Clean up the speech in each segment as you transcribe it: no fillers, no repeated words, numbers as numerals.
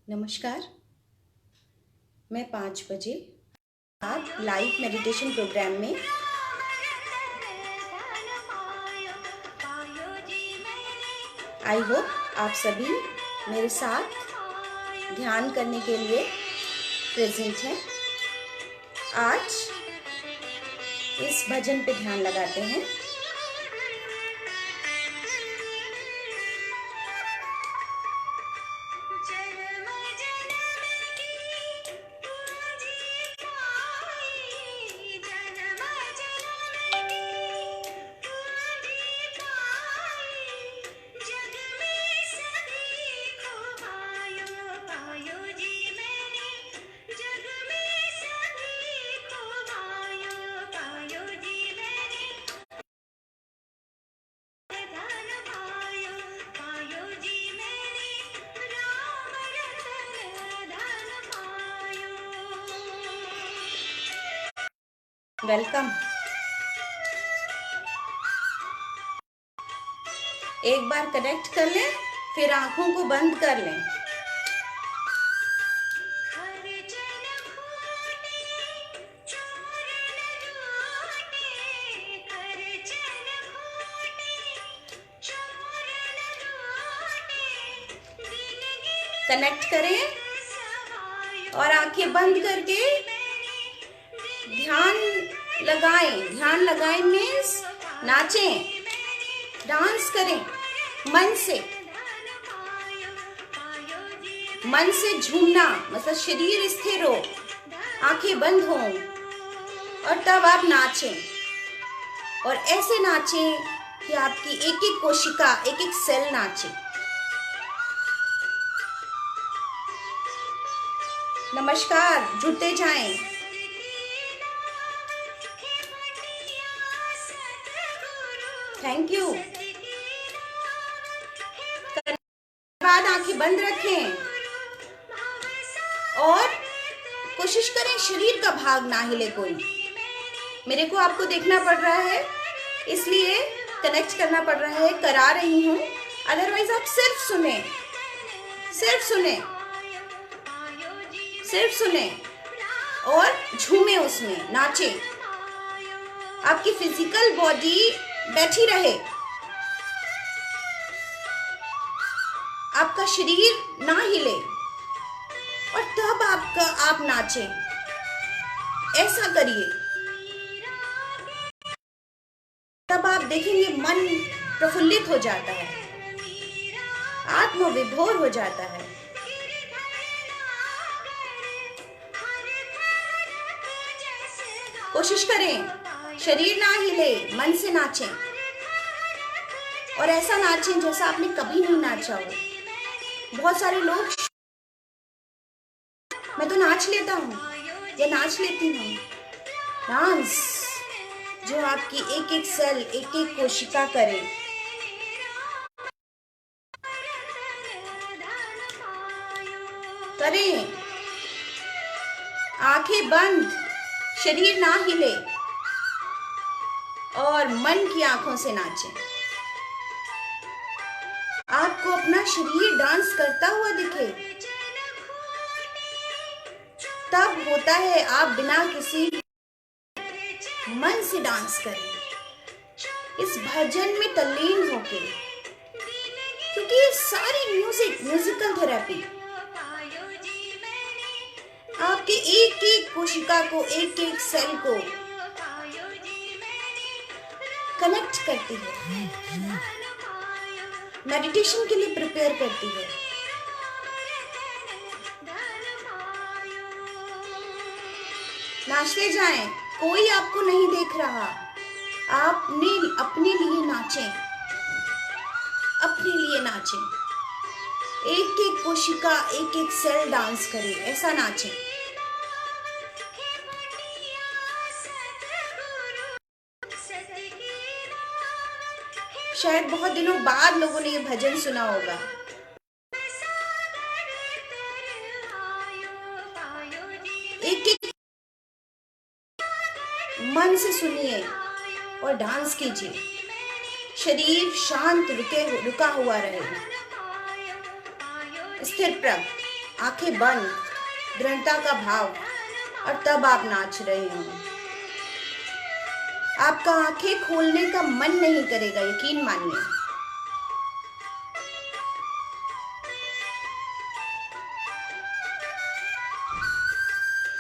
नमस्कार। मैं 5 बजे आज लाइव मेडिटेशन प्रोग्राम में आई होप आप सभी मेरे साथ ध्यान करने के लिए प्रेजेंट हैं। आज इस भजन पे ध्यान लगाते हैं। वेलकम। एक बार कनेक्ट कर लें, फिर आंखों को बंद कर लें। कनेक्ट करें और आंखें बंद करके ध्यान लगाएं। ध्यान लगाएं मीन्स नाचें, डांस करें मन से झूमना, मतलब शरीर स्थिर हो, आंखें बंद हो और तब आप नाचें। और ऐसे नाचें कि आपकी एक एक कोशिका, एक एक सेल नाचे। नमस्कार, जुड़ते जाएं। Thank you. बाद आंखें बंद रखें और कोशिश करें शरीर का भाग ना हिले कोई। मेरे को आपको देखना पड़ रहा है, इसलिए कनेक्ट करना पड़ रहा है, करा रही हूं। अदरवाइज आप सिर्फ सुने, सिर्फ सुने और झूमे, उसमें नाचे। आपकी फिजिकल बॉडी बैठी रहे, आपका शरीर ना हिले और तब आप नाचें। ऐसा करिए, तब आप देखेंगे मन प्रफुल्लित हो जाता है, आत्मविभोर हो जाता है। कोशिश करें शरीर ना हिले, मन से नाचें और ऐसा नाचें जैसा आपने कभी नहीं नाचा हो। बहुत सारे लोग, मैं तो नाच लेता हूँ या नाच लेती हूँ। डांस जो आपकी एक एक सेल, एक एक कोशिका करे। करें, आंखें बंद, शरीर ना हिले और मन की आंखों से नाचें। आपको अपना शरीर डांस करता हुआ दिखे, तब होता है आप बिना किसी मन से डांस करें, इस भजन में तल्लीन होके। क्योंकि ये सारी म्यूजिकल थेरेपी आपके एक एक कोशिका को, एक एक सेल को कनेक्ट करती है, मेडिटेशन के लिए प्रिपेयर करती है। नाचते जाएं, कोई आपको नहीं देख रहा। आपने अपने लिए नाचें, अपने लिए नाचें। एक एक कोशिका, एक एक सेल डांस करे, ऐसा नाचें। शायद बहुत दिनों बाद लोगों ने ये भजन सुना होगा। एक एक मन से सुनिए और डांस कीजिए। शरीर शांत रुका हुआ रहे, स्थिर प्रज्ञ। आंखें बंद, दृढ़ता का भाव, और तब आप नाच रहे हो। आपका आंखें खोलने का मन नहीं करेगा, यकीन मानिए।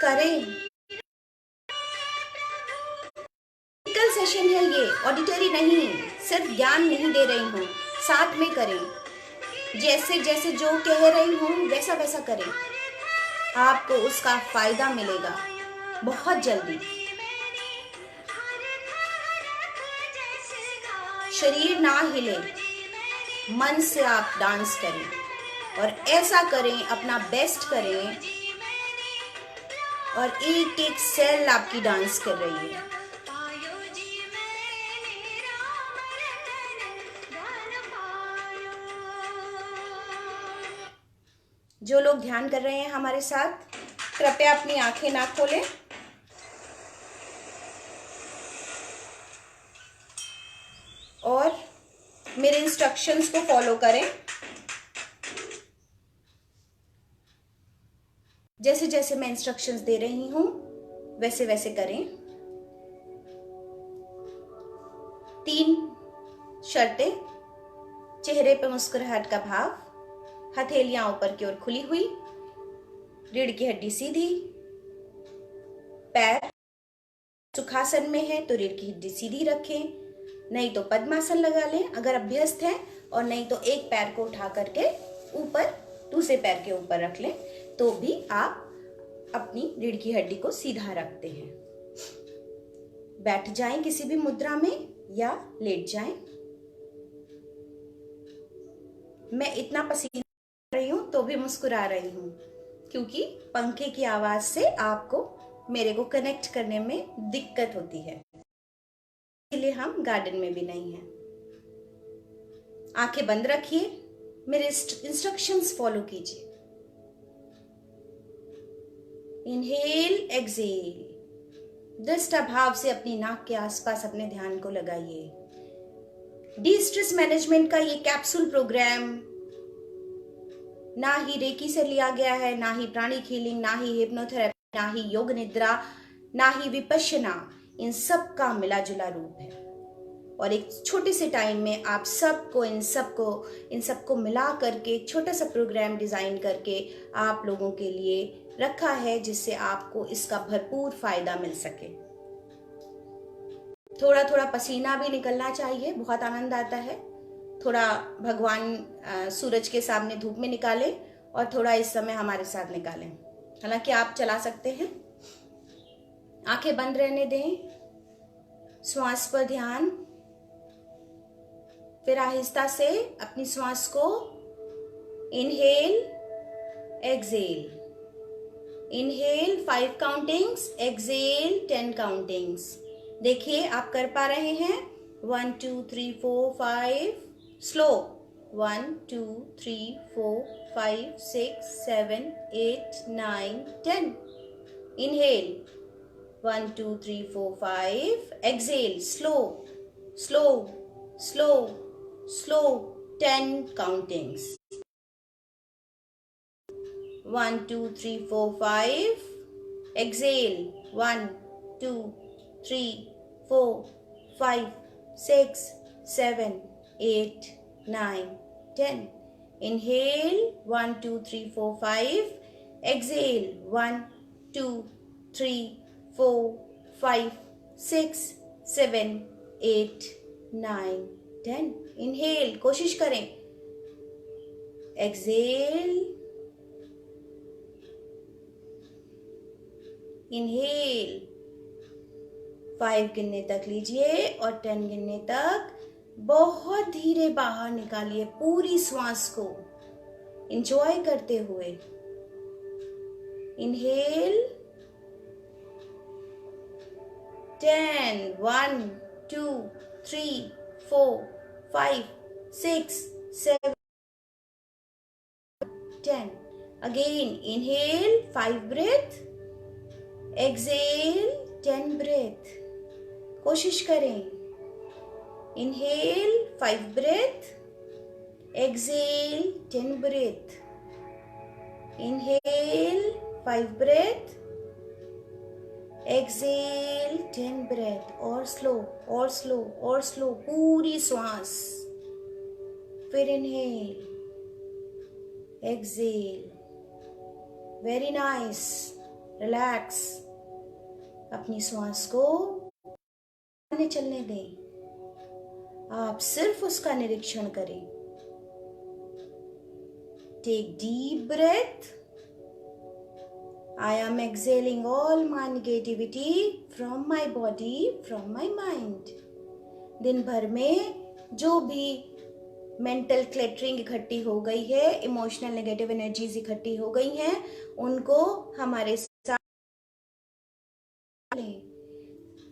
करें। प्रैक्टिकल सेशन है ये, ऑडिटरी नहीं। सिर्फ ज्ञान नहीं दे रही हूँ, साथ में करें। जैसे जैसे जो कह रही हूँ वैसा वैसा करें, आपको उसका फायदा मिलेगा बहुत जल्दी। शरीर ना हिले, मन से आप डांस करें और ऐसा करें, अपना बेस्ट करें, और एक एक सेल आपकी डांस कर रही है। जो लोग ध्यान कर रहे हैं हमारे साथ, कृपया अपनी आंखें ना खोलें। और मेरे इंस्ट्रक्शंस को फॉलो करें। जैसे जैसे मैं इंस्ट्रक्शंस दे रही हूं वैसे वैसे करें। 3 शर्तें। चेहरे पर मुस्कुराहट का भाव, हथेलियां ऊपर की ओर खुली हुई, रीढ़ की हड्डी सीधी, पैर सुखासन में है तो रीढ़ की हड्डी सीधी रखें, नहीं तो पद्मासन लगा लें अगर अभ्यस्त है, और नहीं तो एक पैर को उठा करके ऊपर दूसरे पैर के ऊपर रख लें, तो भी आप अपनी रीढ़ की हड्डी को सीधा रखते हैं। बैठ जाएं किसी भी मुद्रा में या लेट जाएं। मैं इतना पसीना कर रही हूं तो भी मुस्कुरा रही हूं, क्योंकि पंखे की आवाज से आपको मेरे को कनेक्ट करने में दिक्कत होती है, इसलिए हम गार्डन में भी नहीं हैं। आंखें बंद रखिए, मेरे इंस्ट्रक्शंस फॉलो कीजिए। Inhale, exhale. दृष्टा भाव से अपनी नाक के आसपास अपने ध्यान को लगाइए। डी स्ट्रेस मैनेजमेंट का ये कैप्सूल प्रोग्राम ना ही रेकी से लिया गया है, ना ही प्राणिक हीलिंग, ना ही हिप्नोथेरेपी, ना ही योग निद्रा, ना ही विपश्यना, इन सब का मिला जुला रूप है। और एक छोटे से टाइम में आप सबको इन सबको मिला करके छोटा सा प्रोग्राम डिजाइन करके आप लोगों के लिए रखा है, जिससे आपको इसका भरपूर फायदा मिल सके। थोड़ा थोड़ा पसीना भी निकलना चाहिए, बहुत आनंद आता है। थोड़ा भगवान सूरज के सामने धूप में निकालें और थोड़ा इस समय हमारे साथ निकालें। हालांकि आप चला सकते हैं। आंखें बंद रहने दें, श्वास पर ध्यान, फिर आहिस्ता से अपनी श्वास को inhale, exhale. Inhale 5 countings, exhale 10 countings. देखिए आप कर पा रहे हैं। 1 2 3 4 5, slow. 1 2 3 4 5 6 7 8 9 10। Inhale 1 2 3 4 5, exhale slow slow slow slow 10 countings. 1 2 3 4 5, exhale 1 2 3 4 5 6 7 8 9 10. Inhale 1 2 3 4 5, exhale 1 2 3 4 5 6 7 8 9 10. Inhale, कोशिश करें। Exhale, inhale। 5 गिनने तक लीजिए और 10 गिनने तक बहुत धीरे बाहर निकालिए, पूरी श्वास को एंजॉय करते हुए। Inhale 10, 1 2 3 4 5 6 7 10. Again, inhale 5 breath, exhale 10 breath. कोशिश करें। Inhale 5 breath, exhale 10 breath. Inhale 5 breath. Exhale 10 breath. और slow, और slow, और slow. पूरी श्वास. फिर inhale. Exhale. Very nice. Relax. अपनी श्वास को चलने दें. आप सिर्फ उसका निरीक्षण करें. Take deep breath. I am exhaling all my negativity from my body, from my mind. दिन भर में जो भी मेंटल क्लटरिंग इकट्ठी हो गई है, इमोशनल नेगेटिव एनर्जीज इकट्ठी हो गई हैं, उनको हमारे साथ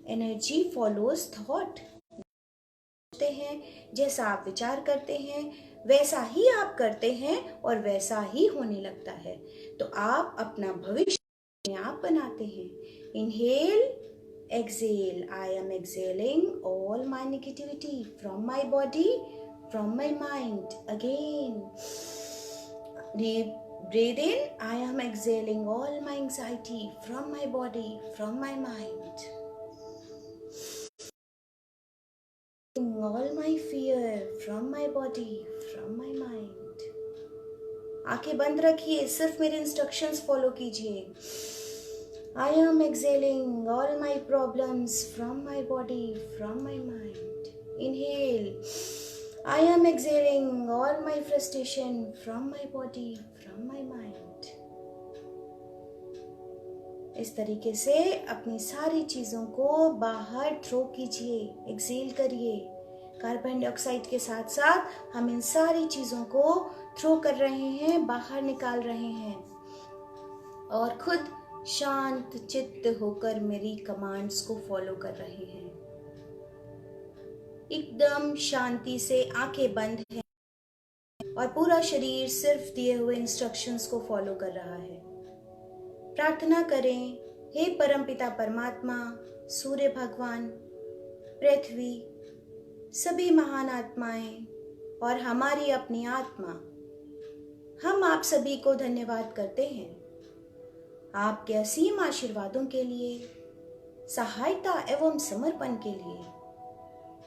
एनर्जी फॉलोज थॉट. हैं जैसा आप विचार करते हैं वैसा ही आप करते हैं और वैसा ही होने लगता है. तो आप अपना भविष्य आप बनाते हैं. Inhale, exhale. I am exhaling all my negativity from my body, from my mind. Again breathe in. I am exhaling all my anxiety from my body, from my mind. All my fear from my body, from my mind. आंखें बंद रखिए, सिर्फ मेरे instructions follow कीजिए. I am exhaling all my problems from my body, from my mind. Inhale. I am exhaling all my frustration from my body, from my mind. इस तरीके से अपनी सारी चीज़ों को बाहर थ्रो कीजिए, एक्सेल करिए. कार्बन डाइऑक्साइड के साथ साथ हम इन सारी चीज़ों को थ्रो कर रहे हैं, बाहर निकाल रहे हैं और खुद शांत चित्त होकर मेरी कमांड्स को फॉलो कर रहे हैं. एकदम शांति से आंखें बंद हैं और पूरा शरीर सिर्फ दिए हुए इंस्ट्रक्शंस को फॉलो कर रहा है. प्रार्थना करें, हे परमपिता परमात्मा, सूर्य भगवान, पृथ्वी, सभी महान आत्माएं और हमारी अपनी आत्मा, हम आप सभी को धन्यवाद करते हैं आपके असीम आशीर्वादों के लिए, सहायता एवं समर्पण के लिए.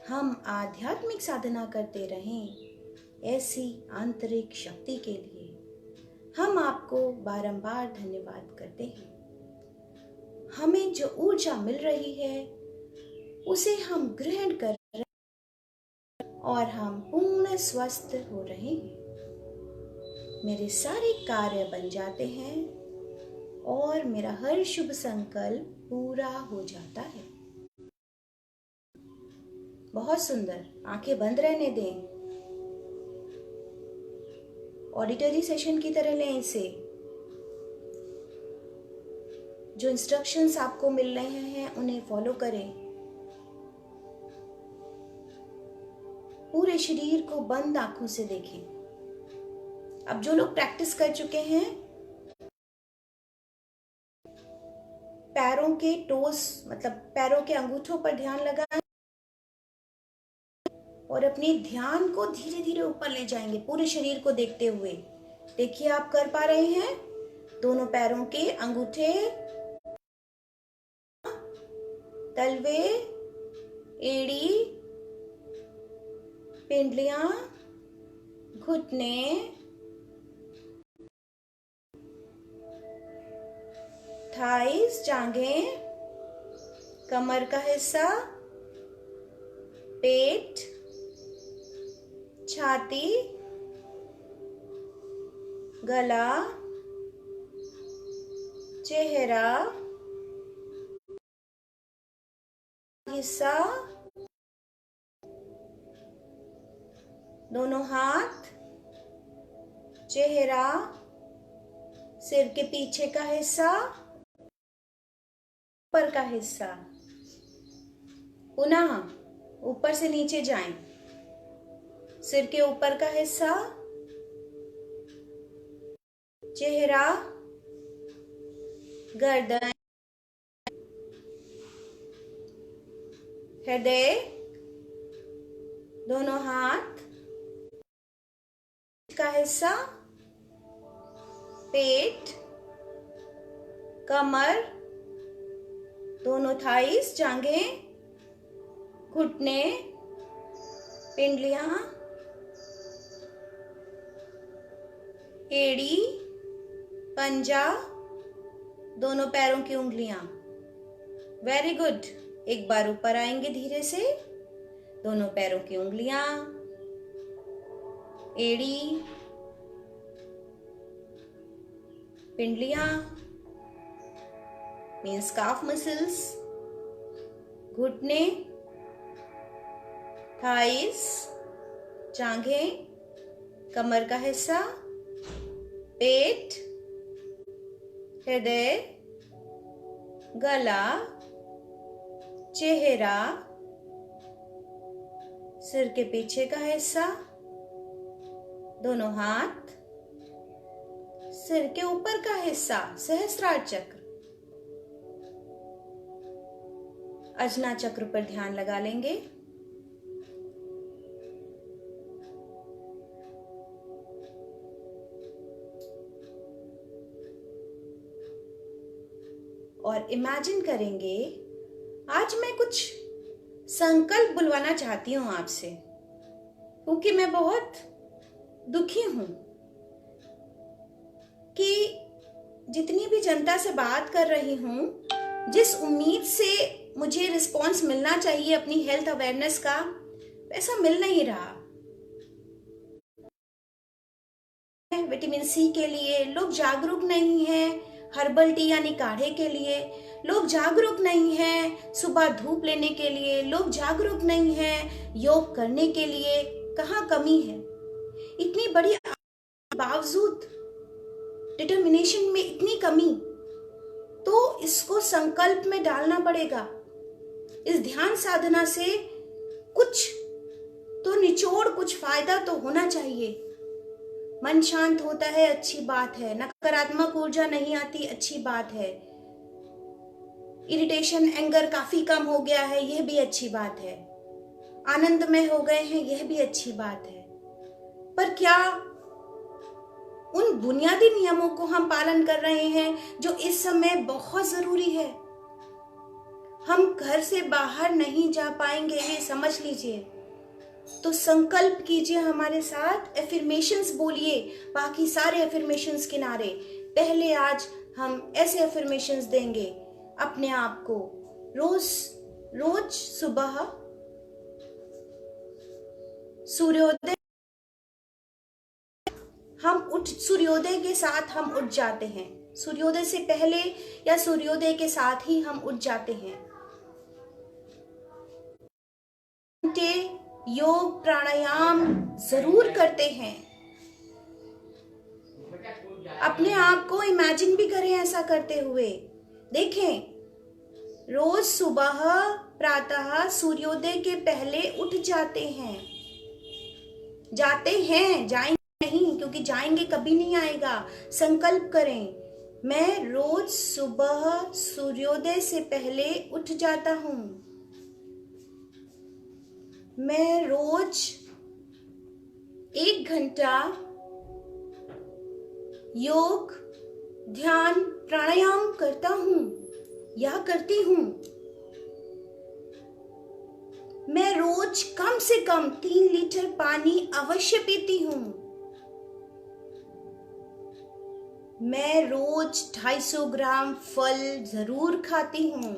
हम आध्यात्मिक साधना करते रहें ऐसी आंतरिक शक्ति के लिए हम आपको बारंबार धन्यवाद करते हैं. हमें जो ऊर्जा मिल रही है उसे हम ग्रहण कर रहे हैं और हम पूर्ण स्वस्थ हो रहे हैं. मेरे सारे कार्य बन जाते हैं और मेरा हर शुभ संकल्प पूरा हो जाता है. बहुत सुंदर. आंखें बंद रहने दें. ऑडिटरी सेशन की तरह लें इसे. जो इंस्ट्रक्शंस आपको मिल रहे हैं उन्हें फॉलो करें. पूरे शरीर को बंद आंखों से देखें. अब जो लोग प्रैक्टिस कर चुके हैं, पैरों के टोस मतलब पैरों के अंगूठों पर ध्यान लगाएं और अपने ध्यान को धीरे धीरे ऊपर ले जाएंगे पूरे शरीर को देखते हुए. देखिए आप कर पा रहे हैं. दोनों पैरों के अंगूठे, तलवे, एड़ी, पिंडलियां, घुटने, थाइस, जांघें, कमर का हिस्सा, पेट, छाती, गला, चेहरा, हिस्सा, दोनों हाथ, चेहरा, सिर के पीछे का हिस्सा, ऊपर का हिस्सा. पुनः ऊपर से नीचे जाएं. सिर के ऊपर का हिस्सा, चेहरा, गर्दन, हृदय, दोनों हाथ का हिस्सा, पेट, कमर, दोनों थाइस, जांघें, घुटने, पिंडलियां, एड़ी, पंजा, दोनों पैरों की उंगलियां। Very good. एक बार ऊपर आएंगे धीरे से, दोनों पैरों की उंगलियां, एड़ी, पिंडलियां मीन्स काफ मसल्स, घुटने, थाइस, जांघें, कमर का हिस्सा, पेट, हृदय, गला, चेहरा, सिर के पीछे का हिस्सा, दोनों हाथ, सिर के ऊपर का हिस्सा सहस्त्रार चक्र। अजना चक्र पर ध्यान लगा लेंगे। और इमेजिन करेंगे, आज मैं कुछ संकल्प बुलवाना चाहती हूं आपसे, क्योंकि मैं बहुत दुखी हूं कि जितनी भी जनता से बात कर रही हूं, जिस उम्मीद से मुझे रिस्पॉन्स मिलना चाहिए अपनी हेल्थ अवेयरनेस का, वैसा मिल नहीं रहा। विटामिन सी के लिए लोग जागरूक नहीं हैं, हर्बल टी यानी काढ़े के लिए लोग जागरूक नहीं हैं, सुबह धूप लेने के लिए लोग जागरूक नहीं हैं, योग करने के लिए कहाँ कमी है। इतनी बड़ी बावजूद डिटर्मिनेशन में इतनी कमी, तो इसको संकल्प में डालना पड़ेगा। इस ध्यान साधना से कुछ तो निचोड़, कुछ फायदा तो होना चाहिए। मन शांत होता है, अच्छी बात है। नकारात्मक ऊर्जा नहीं आती, अच्छी बात है। इरिटेशन, एंगर काफी कम हो गया है, यह भी अच्छी बात है। आनंदमय हो गए हैं, यह भी अच्छी बात है। पर क्या उन बुनियादी नियमों को हम पालन कर रहे हैं जो इस समय बहुत जरूरी है? हम घर से बाहर नहीं जा पाएंगे, ये समझ लीजिए। तो संकल्प कीजिए हमारे साथ, एफर्मेशंस बोलिए, बाकी सारे एफर्मेशंस किनारे। पहले आज हम ऐसे एफर्मेशंस देंगे अपने आप को। रोज सुबह सूर्योदय सूर्योदय के साथ हम उठ जाते हैं। सूर्योदय से पहले या सूर्योदय के साथ ही हम उठ जाते हैं। योग प्राणायाम जरूर करते हैं। अपने आप को इमेजिन भी करें ऐसा करते हुए। देखें, रोज सुबह प्रातः सूर्योदय के पहले उठ जाते हैं। जाएंगे नहीं, क्योंकि जाएंगे कभी नहीं आएगा। संकल्प करें, मैं रोज सुबह सूर्योदय से पहले उठ जाता हूं। मैं रोज 1 घंटा योग, ध्यान, प्राणायाम करता हूं या करती हूं। मैं रोज कम से कम 3 लीटर पानी अवश्य पीती हूं। मैं रोज 250 ग्राम फल जरूर खाती हूं।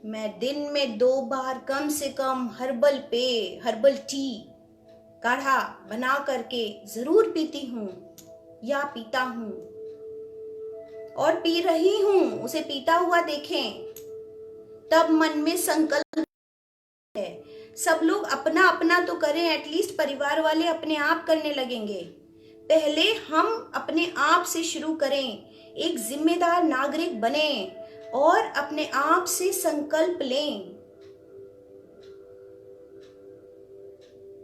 मैं दिन में 2 बार कम से कम हर्बल टी, काढ़ा बना करके जरूर पीती हूं या पीता हूं, और पी रही हूं, उसे पीता हुआ देखें। तब मन में संकल्प है। सब लोग अपना अपना तो करें, एटलीस्ट परिवार वाले अपने आप करने लगेंगे। पहले हम अपने आप से शुरू करें, एक जिम्मेदार नागरिक बने और अपने आप से संकल्प लें।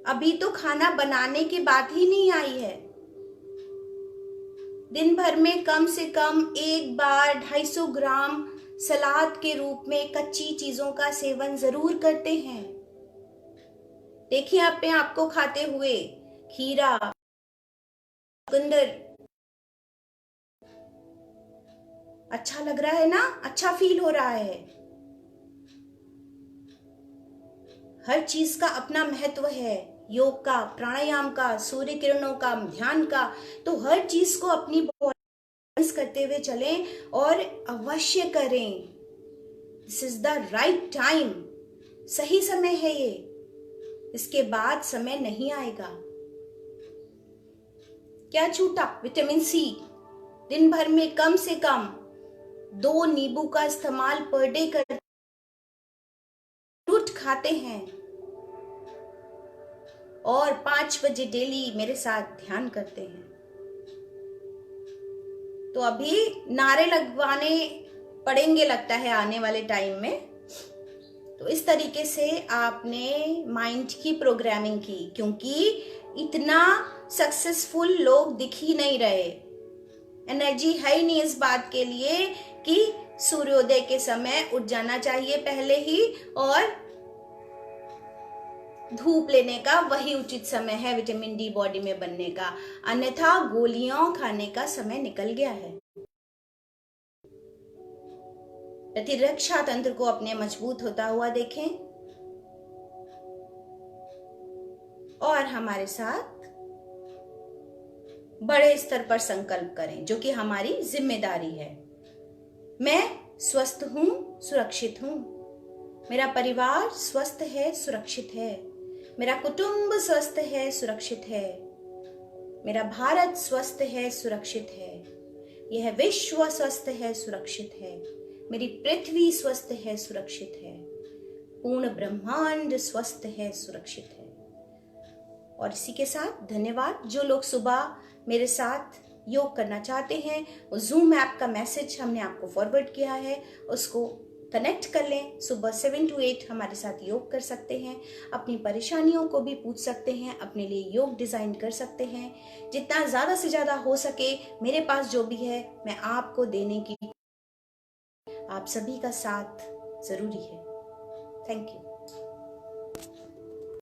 अभी तो खाना बनाने की बात ही नहीं आई है। दिन भर में कम से कम 1 बार 250 ग्राम सलाद के रूप में कच्ची चीजों का सेवन जरूर करते हैं। देखिए अपने आप को खाते हुए, खीरा, अंदर अच्छा लग रहा है ना, अच्छा फील हो रहा है। हर चीज का अपना महत्व है, योग का, प्राणायाम का, सूर्य किरणों का, ध्यान का। तो हर चीज को अपनी बैलेंस करते हुए चलें और अवश्य करें। This is the right time, सही समय है ये, इसके बाद समय नहीं आएगा। क्या छूटा? विटामिन सी दिन भर में कम से कम 2 नींबू का इस्तेमाल पर डे कर, फ्रूट खाते हैं और 5 बजे डेली मेरे साथ ध्यान करते हैं। तो अभी नारे लगवाने पड़ेंगे लगता है आने वाले टाइम में। तो इस तरीके से आपने माइंड की प्रोग्रामिंग की, क्योंकि इतना सक्सेसफुल लोग दिख ही नहीं रहे। एनर्जी है ही नहीं इस बात के लिए कि सूर्योदय के समय उठ जाना चाहिए पहले ही, और धूप लेने का वही उचित समय है विटामिन डी बॉडी में बनने का, अन्यथा गोलियां खाने का समय निकल गया है। प्रतिरक्षा तंत्र को अपने मजबूत होता हुआ देखें और हमारे साथ बड़े स्तर पर संकल्प करें, जो कि हमारी जिम्मेदारी है। मैं स्वस्थ हूं, सुरक्षित हूं, मेरा परिवार स्वस्थ है, सुरक्षित है, मेरा कुटुंब स्वस्थ है, सुरक्षित है, मेरा भारत स्वस्थ है, सुरक्षित है, यह विश्व स्वस्थ है, सुरक्षित है, मेरी पृथ्वी स्वस्थ है, सुरक्षित है, पूर्ण ब्रह्मांड स्वस्थ है, सुरक्षित है। और इसी के साथ धन्यवाद। जो लोग सुबह मेरे साथ योग करना चाहते हैं, वो जूम ऐप का मैसेज हमने आपको फॉरवर्ड किया है, उसको कनेक्ट कर लें। सुबह 7 to 8 हमारे साथ योग कर सकते हैं, अपनी परेशानियों को भी पूछ सकते हैं, अपने लिए योग डिजाइन कर सकते हैं। जितना ज्यादा से ज्यादा हो सके मेरे पास जो भी है मैं आपको देने की, आप सभी का साथ जरूरी है। Thank you.